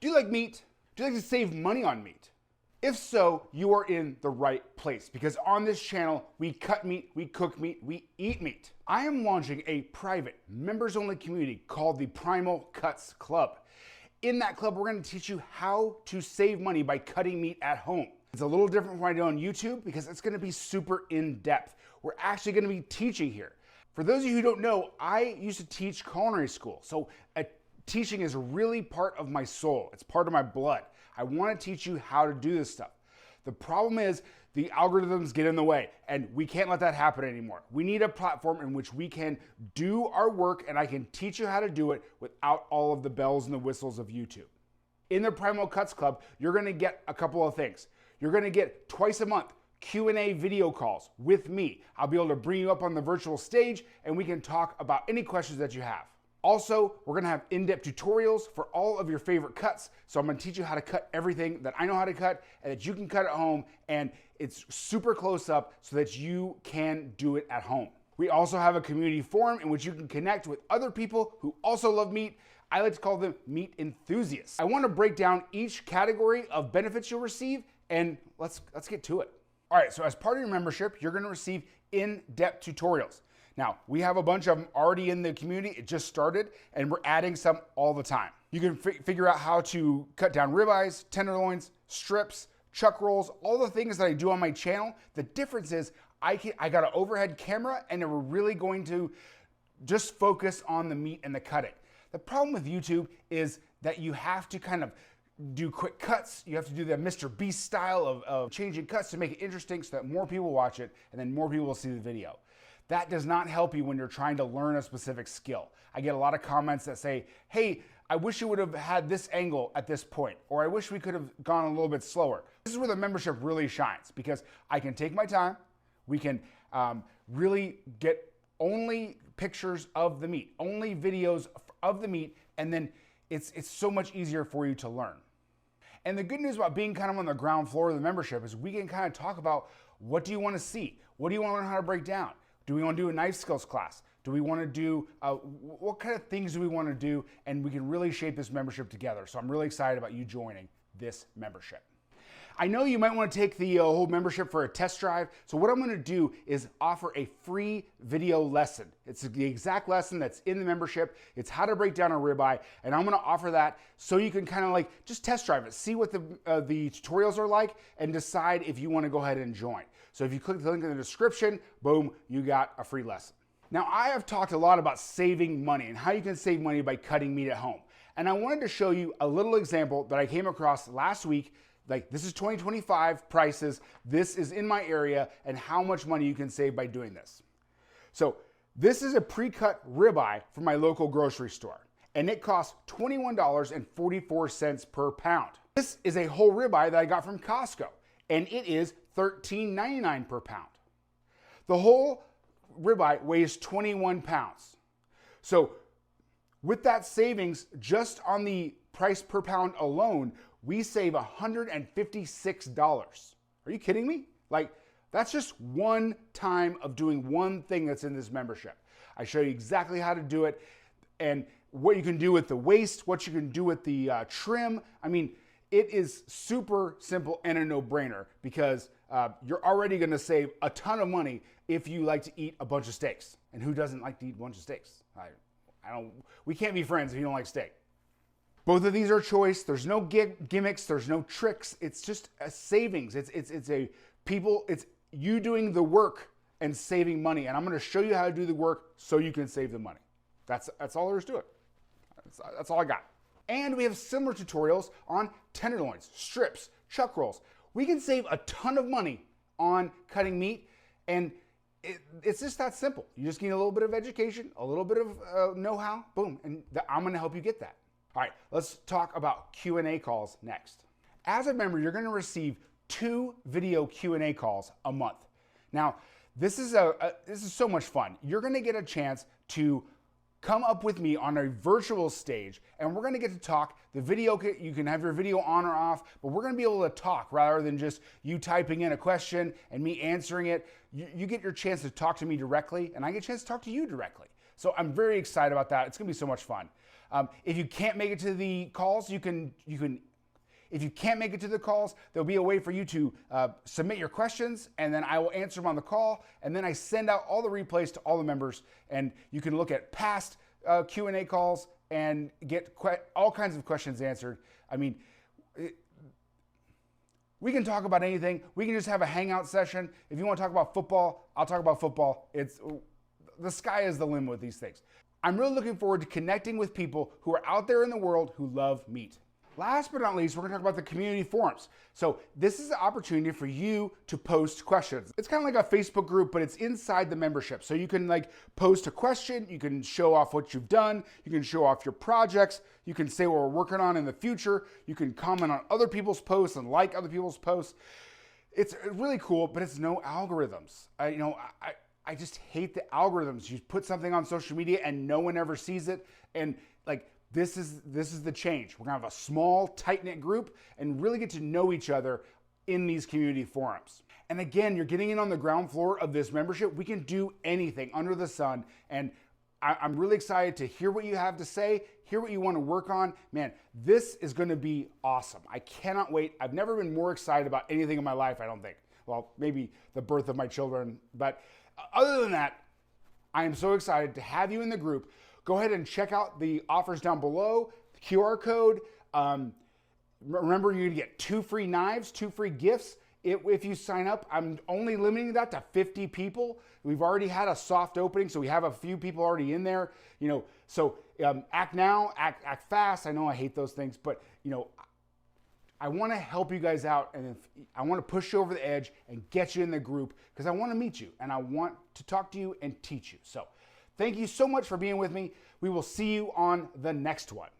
Do you like meat? Do you like to save money on meat? If so, you are in the right place because on this channel, we cut meat, we cook meat, we eat meat. I am launching a private, members-only community called the Primal Cuts Club. In that club, we're gonna teach you how to save money by cutting meat at home. It's a little different from what I do on YouTube because it's gonna be super in-depth. We're actually gonna be teaching here. For those of you who don't know, I used to teach culinary school. So teaching is really part of my soul. It's part of my blood. I want to teach you how to do this stuff. The problem is the algorithms get in the way and we can't let that happen anymore. We need a platform in which we can do our work and I can teach you how to do it without all of the bells and the whistles of YouTube. In the Primal Cuts Club, you're going to get a couple of things. You're going to get twice a month Q&A video calls with me. I'll be able to bring you up on the virtual stage and we can talk about any questions that you have. Also, we're gonna have in-depth tutorials for all of your favorite cuts. So I'm gonna teach you how to cut everything that I know how to cut and that you can cut at home, and it's super close up so that you can do it at home. We also have a community forum in which you can connect with other people who also love meat. I like to call them meat enthusiasts. I wanna break down each category of benefits you'll receive, and let's get to it. All right, so as part of your membership, you're gonna receive in-depth tutorials. Now, we have a bunch of them already in the community. It just started, and we're adding some all the time. You can figure out how to cut down ribeyes, tenderloins, strips, chuck rolls, all the things that I do on my channel. The difference is I got an overhead camera, and we're really going to just focus on the meat and the cutting. The problem with YouTube is that you have to kind of do quick cuts. You have to do the Mr. Beast style of changing cuts to make it interesting so that more people watch it, and then more people will see the video. That does not help you when you're trying to learn a specific skill. I get a lot of comments that say, hey, I wish you would have had this angle at this point, or I wish we could have gone a little bit slower. This is where the membership really shines because I can take my time. We can really get only pictures of the meat, only videos of the meat, and then it's so much easier for you to learn. And the good news about being kind of on the ground floor of the membership is we can kind of talk about what do you want to see? What do you want to learn how to break down? Do we want to do a knife skills class? Do we want to do, what kind of things do we want to do? And we can really shape this membership together. So I'm really excited about you joining this membership. I know you might want to take the whole membership for a test drive. So what I'm going to do is offer a free video lesson. It's the exact lesson that's in the membership. It's how to break down a ribeye. And I'm going to offer that so you can kind of like just test drive it, see what the tutorials are like, and decide if you want to go ahead and join. So if you click the link in the description, boom, you got a free lesson. Now, I have talked a lot about saving money and how you can save money by cutting meat at home. And I wanted to show you a little example that I came across last week. Like, this is 2025 prices. This is in my area and how much money you can save by doing this. So this is a pre-cut ribeye from my local grocery store, and it costs $21.44 per pound. This is a whole ribeye that I got from Costco, and it is $13.99 per pound. The whole ribeye weighs 21 pounds. So with that savings, just on the price per pound alone, we save $156. Are you kidding me? Like, that's just one time of doing one thing that's in this membership. I show you exactly how to do it and what you can do with the waste, what you can do with the trim. I mean, it is super simple and a no-brainer because you're already gonna save a ton of money if you like to eat a bunch of steaks. And who doesn't like to eat a bunch of steaks? We can't be friends if you don't like steak. Both of these are choice. There's no gimmicks. There's no tricks. It's just a savings. It's you doing the work and saving money. And I'm going to show you how to do the work so you can save the money. That's all there is to it. That's all I got. And we have similar tutorials on tenderloins, strips, chuck rolls. We can save a ton of money on cutting meat, and it's just that simple. You just need a little bit of education, a little bit of know-how, boom, and I'm going to help you get that. All right, let's talk about Q&A calls next. As a member, you're going to receive 2 video Q&A calls a month. Now, this is so much fun. You're going to get a chance to come up with me on a virtual stage, and we're going to get to talk. The video, you can have your video on or off, but we're going to be able to talk rather than just you typing in a question and me answering it. You get your chance to talk to me directly, and I get a chance to talk to you directly. So I'm very excited about that. It's going to be so much fun. If you can't make it to the calls, if you can't make it to the calls, there'll be a way for you to submit your questions, and then I will answer them on the call, and then I send out all the replays to all the members, and you can look at past Q&A calls and get all kinds of questions answered. I mean, we can talk about anything. We can just have a hangout session. If you want to talk about football, I'll talk about football. The sky is the limit with these things. I'm really looking forward to connecting with people who are out there in the world who love meat. Last but not least, we're going to talk about the community forums. So this is an opportunity for you to post questions. It's kind of like a Facebook group, but it's inside the membership. So you can like post a question, you can show off what you've done, you can show off your projects, you can say what we're working on in the future, you can comment on other people's posts and like other people's posts. It's really cool, but it's no algorithms. I just hate the algorithms. You put something on social media and no one ever sees it, and like, this is the change. We're gonna have a small, tight-knit group and really get to know each other in these community forums. And again, you're getting in on the ground floor of this membership. We can do anything under the sun, and I'm really excited to hear what you have to say, hear what you want to work on. Man, this is gonna be awesome. I cannot wait. I've never been more excited about anything in my life, I don't think. Well, maybe the birth of my children, but other than that, I am so excited to have you in the group. Go ahead and check out the offers down below, the QR code. Remember, you're gonna get 2 free knives, 2 free gifts. If you sign up, I'm only limiting that to 50 people. We've already had a soft opening, so we have a few people already in there. So act now, act fast. I know I hate those things, but I want to help you guys out, and I want to push you over the edge and get you in the group because I want to meet you and I want to talk to you and teach you. So thank you so much for being with me. We will see you on the next one.